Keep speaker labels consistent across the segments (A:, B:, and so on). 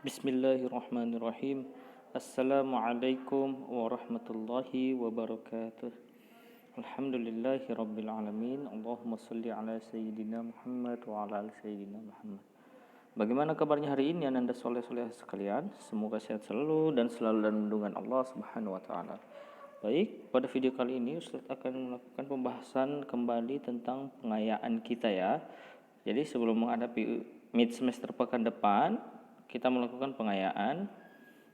A: Bismillahirrahmanirrahim. Assalamualaikum warahmatullahi wabarakatuh. Alhamdulillahi rabbil alamin. Allahumma salli ala sayyidina Muhammad wa ala ali sayyidina Muhammad. Bagaimana kabarnya hari ini Ananda soleh-soleh sekalian? Semoga sehat selalu dan selalu dalam lindungan Allah Subhanahu wa taala. Baik, pada video kali ini Ustaz akan melakukan pembahasan kembali tentang pengayaan kita ya. Jadi sebelum menghadapi mid semester pekan depan, kita melakukan pengayaan,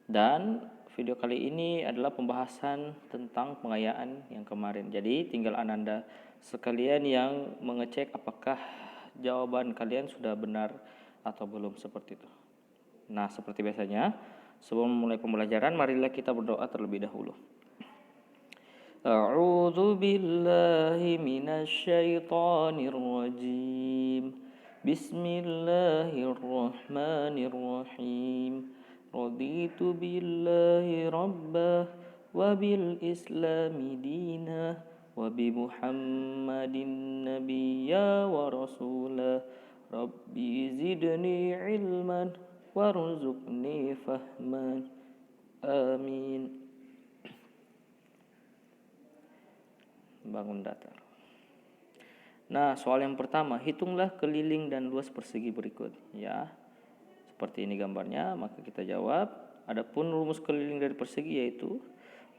A: dan video kali ini adalah pembahasan tentang pengayaan yang kemarin. Jadi tinggal Ananda sekalian yang mengecek apakah jawaban kalian sudah benar atau belum, seperti itu. Nah, seperti biasanya, sebelum memulai pembelajaran, marilah kita berdoa terlebih dahulu. A'udzu billahi minasyaitonir rajim. Bismillahirrahmanirrahim. Raditu billahi rabbah wa bil islami dinah wa bi Muhammadin nabiyya wa rasulah. Rabbi zidni ilman warzuqni fahman. Amin. Bangun datar. Nah, soal yang pertama, hitunglah keliling dan luas persegi berikut. Ya, seperti ini gambarnya, maka kita jawab. Adapun rumus keliling dari persegi yaitu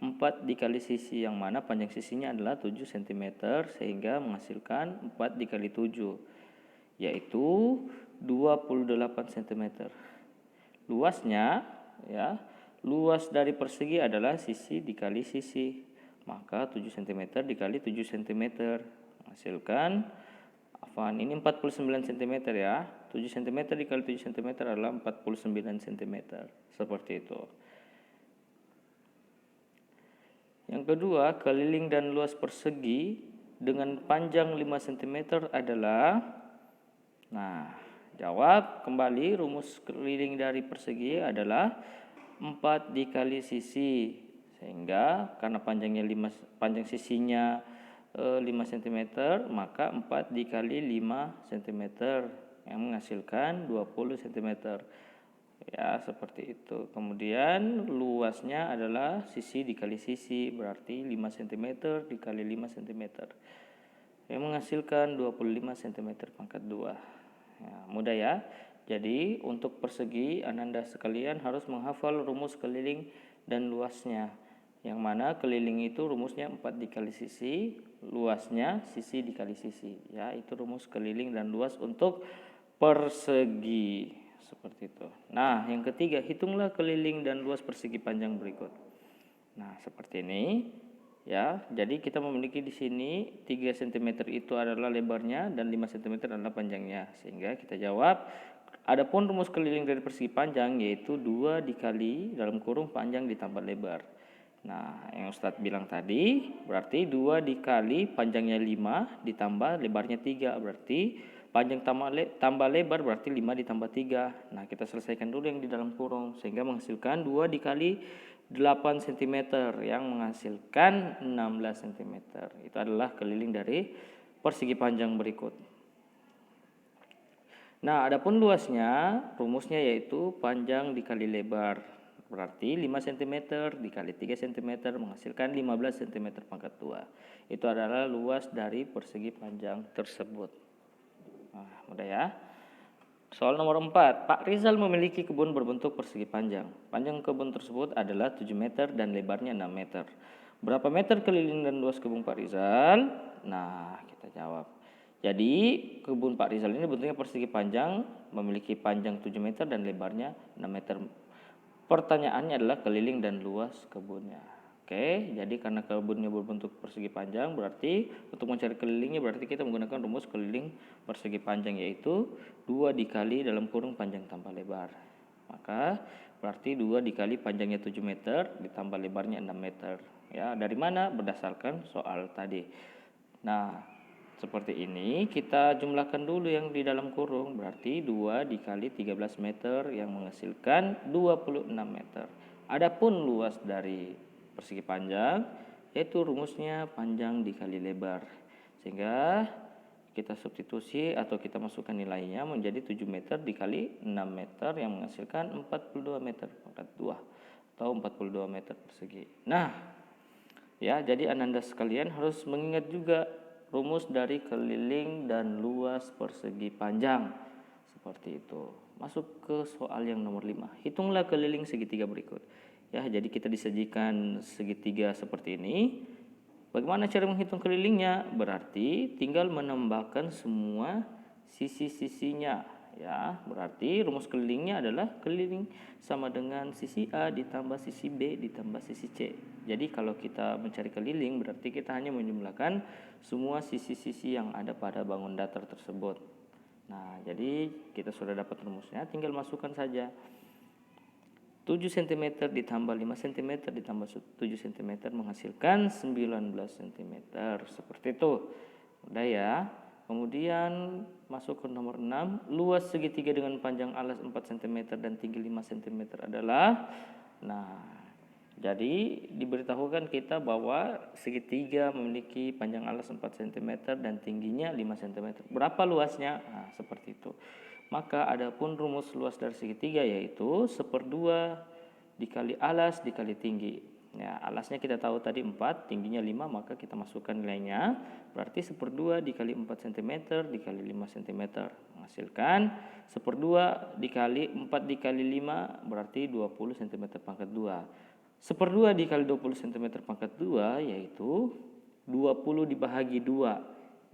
A: 4 dikali sisi, yang mana panjang sisinya adalah 7 cm, sehingga menghasilkan 4 dikali 7, yaitu 28 cm. Luasnya, ya, luas dari persegi adalah sisi dikali sisi, maka 7 cm dikali 7 cm menghasilkan ini 49 cm ya. 7 cm dikali 7 cm adalah 49 cm. Seperti itu. Yang kedua, keliling dan luas persegi dengan panjang 5 cm adalah, nah, jawab kembali, rumus keliling dari persegi adalah 4 dikali sisi, sehingga karena panjang sisinya 5 cm, maka 4 dikali 5 cm yang menghasilkan 20 cm. Ya, seperti itu. Kemudian luasnya adalah sisi dikali sisi, berarti 5 cm dikali 5 cm yang menghasilkan 25 cm pangkat 2. Ya, mudah ya. Jadi untuk persegi, Ananda sekalian harus menghafal rumus keliling dan luasnya, yang mana keliling itu rumusnya 4 dikali sisi, luasnya sisi dikali sisi. Ya, itu rumus keliling dan luas untuk persegi. Seperti itu. Nah, yang ketiga, hitunglah keliling dan luas persegi panjang berikut. Nah, seperti ini. Ya, jadi kita memiliki di sini 3 cm itu adalah lebarnya dan 5 cm adalah panjangnya. Sehingga kita jawab, adapun rumus keliling dari persegi panjang yaitu 2 dikali dalam kurung panjang ditambah lebar. Nah, yang Ustadz bilang tadi berarti 2 dikali panjangnya 5 ditambah lebarnya 3, berarti panjang tambah lebar berarti 5 ditambah 3. Nah, kita selesaikan dulu yang di dalam kurung, sehingga menghasilkan 2 dikali 8 cm yang menghasilkan 16 cm. Itu adalah keliling dari persegi panjang berikut. Nah, adapun luasnya, rumusnya yaitu panjang dikali lebar. Berarti 5 cm dikali 3 cm menghasilkan 15 cm pangkat 2. Itu adalah luas dari persegi panjang tersebut. Nah, mudah ya. Soal nomor 4. Pak Rizal memiliki kebun berbentuk persegi panjang. Panjang kebun tersebut adalah 7 meter dan lebarnya 6 meter. Berapa meter keliling dan luas kebun Pak Rizal? Nah, kita jawab. Jadi kebun Pak Rizal ini bentuknya persegi panjang, memiliki panjang 7 meter dan lebarnya 6 meter. Pertanyaannya adalah keliling dan luas kebunnya. Oke, jadi karena kebunnya berbentuk persegi panjang, berarti untuk mencari kelilingnya berarti kita menggunakan rumus keliling persegi panjang, yaitu 2 dikali dalam kurung panjang tambah lebar. Maka berarti 2 dikali panjangnya 7 meter ditambah lebarnya 6 meter. Ya, dari mana? Berdasarkan soal tadi. Nah, seperti ini, kita jumlahkan dulu yang di dalam kurung, berarti 2 dikali 13 meter yang menghasilkan 26 meter. Adapun luas dari persegi panjang, yaitu rumusnya panjang dikali lebar. Sehingga kita substitusi atau kita masukkan nilainya menjadi 7 meter dikali 6 meter yang menghasilkan 42 meter pangkat 2 atau 42 meter persegi. Nah, ya, jadi Ananda sekalian harus mengingat juga rumus dari keliling dan luas persegi panjang. Seperti itu. Masuk ke soal yang nomor 5. Hitunglah keliling segitiga berikut. Ya, jadi kita disajikan segitiga seperti ini. Bagaimana cara menghitung kelilingnya? Berarti tinggal menambahkan semua sisi-sisinya, ya. Berarti rumus kelilingnya adalah keliling sama dengan sisi A ditambah sisi B ditambah sisi C. Jadi kalau kita mencari keliling berarti kita hanya menjumlahkan semua sisi-sisi yang ada pada bangun datar tersebut. Nah, jadi kita sudah dapat rumusnya, tinggal masukkan saja. 7 cm ditambah 5 cm ditambah 7 cm menghasilkan 19 cm. Seperti itu. Udah ya. Kemudian masuk ke nomor 6. Luas segitiga dengan panjang alas 4 cm dan tinggi 5 cm adalah. Nah, jadi diberitahukan kita bahwa segitiga memiliki panjang alas 4 cm dan tingginya 5 cm. Berapa luasnya? Nah, seperti itu. Maka adapun rumus luas dari segitiga yaitu 1/2 dikali alas dikali tinggi. Ya, alasnya kita tahu tadi 4, tingginya 5, maka kita masukkan nilainya. Berarti 1/2 dikali 4 cm dikali 5 cm. Menghasilkan 1/2 dikali 4 dikali 5 berarti 20 cm pangkat 2. 1/2 dikali 20 cm pangkat 2 yaitu 20 dibagi 2.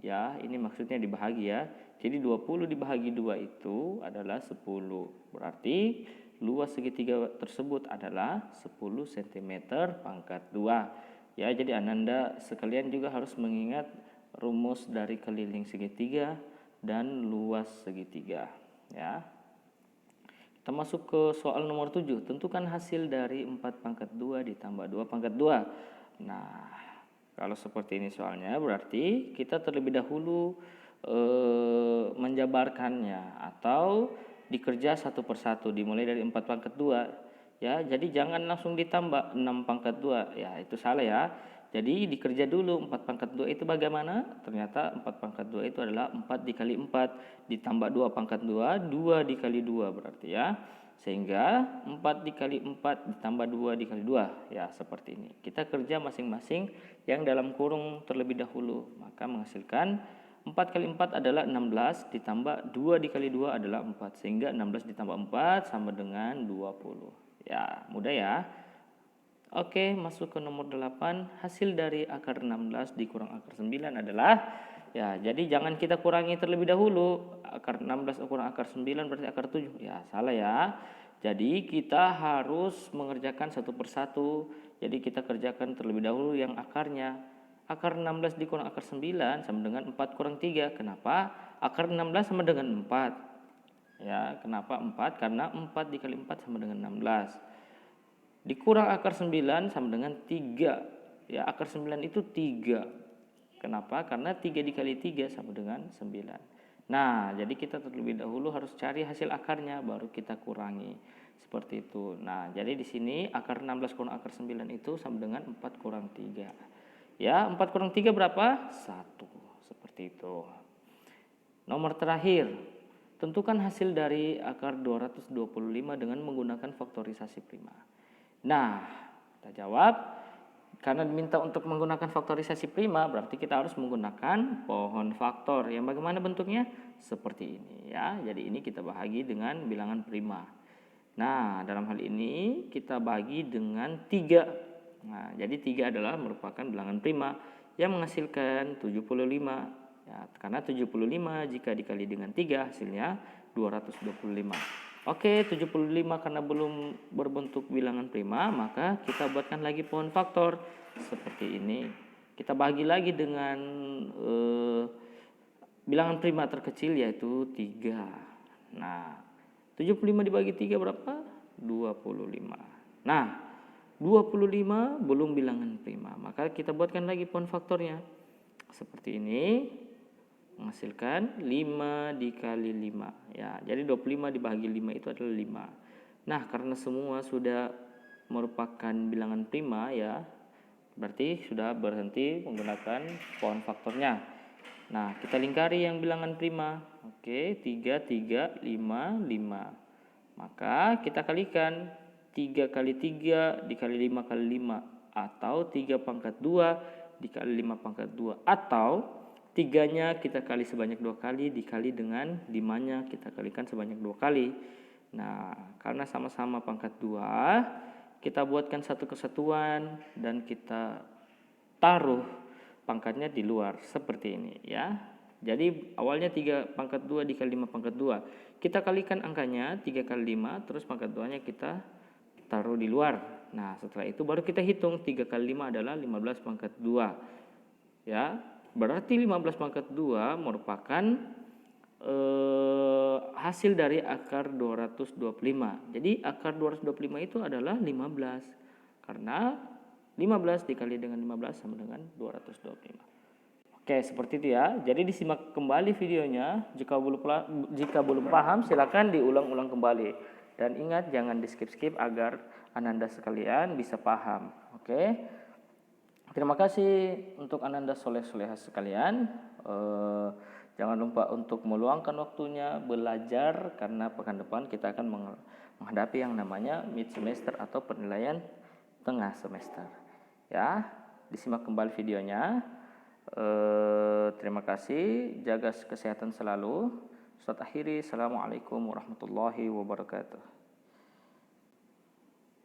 A: Ya, ini maksudnya dibagi ya. Jadi 20 dibagi 2 itu adalah 10. Berarti luas segitiga tersebut adalah 10 cm pangkat 2. Ya, jadi Ananda sekalian juga harus mengingat rumus dari keliling segitiga dan luas segitiga. Ya. Kita masuk ke soal nomor 7. Tentukan hasil dari 4 pangkat 2 ditambah 2 pangkat 2. Nah, kalau seperti ini soalnya berarti kita terlebih dahulu menjabarkannya atau dikerja satu persatu dimulai dari 4 pangkat 2 ya. Jadi jangan langsung ditambah 6 pangkat 2 ya, itu salah ya. Jadi dikerja dulu 4 pangkat 2 itu bagaimana? Ternyata 4 pangkat 2 itu adalah 4 dikali 4 ditambah 2 pangkat 2, 2 dikali 2 berarti ya. Sehingga 4 dikali 4 ditambah 2 dikali 2 ya, seperti ini. Kita kerja masing-masing yang dalam kurung terlebih dahulu, maka menghasilkan 4 kali 4 adalah 16 ditambah 2 dikali 2 adalah 4. Sehingga 16 ditambah 4 sama dengan 20. Ya, mudah ya. Oke, masuk ke nomor 8. Hasil dari akar 16 dikurang akar 9 adalah, ya, jadi jangan kita kurangi terlebih dahulu. Akar 16 kurang akar 9 berarti akar 7. Ya, salah ya. Jadi kita harus mengerjakan satu persatu. Jadi kita kerjakan terlebih dahulu yang akarnya. Akar 16 dikurang akar 9 sama dengan 4 kurang 3. Kenapa? Akar 16 sama dengan 4. Ya, kenapa 4? Karena 4 dikali 4 sama dengan 16. Dikurang akar 9 sama dengan 3. Ya, akar 9 itu 3. Kenapa? Karena 3 dikali 3 sama dengan 9. Nah, jadi kita terlebih dahulu harus cari hasil akarnya baru kita kurangi. Seperti itu. Nah, jadi di sini akar 16 kurang akar 9 itu sama dengan 4 kurang 3. Ya, 4 kurang 3 berapa? 1. Seperti itu. Nomor terakhir, tentukan hasil dari akar 225 dengan menggunakan faktorisasi prima. Nah, kita jawab, karena diminta untuk menggunakan faktorisasi prima, berarti kita harus menggunakan pohon faktor. Yang bagaimana bentuknya? Seperti ini ya. Jadi ini kita bahagi dengan bilangan prima. Nah, dalam hal ini kita bagi dengan 3. Nah, jadi 3 adalah merupakan bilangan prima yang menghasilkan 75. Ya, karena 75 jika dikali dengan 3 hasilnya 225. Oke, 75 karena belum berbentuk bilangan prima, maka kita buatkan lagi pohon faktor seperti ini. Kita bagi lagi dengan bilangan prima terkecil yaitu 3. Nah, 75 dibagi 3 berapa? 25. Nah, 25 belum bilangan prima, maka kita buatkan lagi pohon faktornya seperti ini, menghasilkan 5 dikali 5 ya. Jadi 25 dibagi 5 itu adalah 5. Nah, karena semua sudah merupakan bilangan prima ya, berarti sudah berhenti menggunakan pohon faktornya. Nah, kita lingkari yang bilangan prima. Oke, 3, 3, 5, 5. Maka kita kalikan 3 kali 3 dikali 5 kali 5. Atau 3 pangkat 2 dikali 5 pangkat 2. Atau 3-nya kita kali sebanyak 2 kali dikali dengan 5-nya kita kalikan sebanyak 2 kali. Nah, karena sama-sama pangkat 2, kita buatkan satu kesatuan dan kita taruh pangkatnya di luar seperti ini ya. Jadi awalnya 3 pangkat 2 dikali 5 pangkat 2. Kita kalikan angkanya 3 kali 5, terus pangkat 2-nya kita taruh di luar. Nah, setelah itu baru kita hitung 3 kali 5 adalah 15 pangkat 2. Ya, berarti 15 pangkat 2 merupakan hasil dari akar 225. Jadi akar 225 itu adalah 15. Karena 15 dikali dengan 15 sama dengan 225. Oke, seperti itu ya. Jadi disimak kembali videonya. Jika belum paham silakan diulang-ulang kembali. Dan ingat jangan di skip-skip agar Ananda sekalian bisa paham. Oke. Terima kasih untuk Ananda soleh-soleha sekalian. Jangan lupa untuk meluangkan waktunya belajar karena pekan depan kita akan menghadapi yang namanya mid semester atau penilaian tengah semester. Ya, disimak kembali videonya. Terima kasih, jaga kesehatan selalu. Ustaz akhiri, assalamualaikum warahmatullahi wabarakatuh.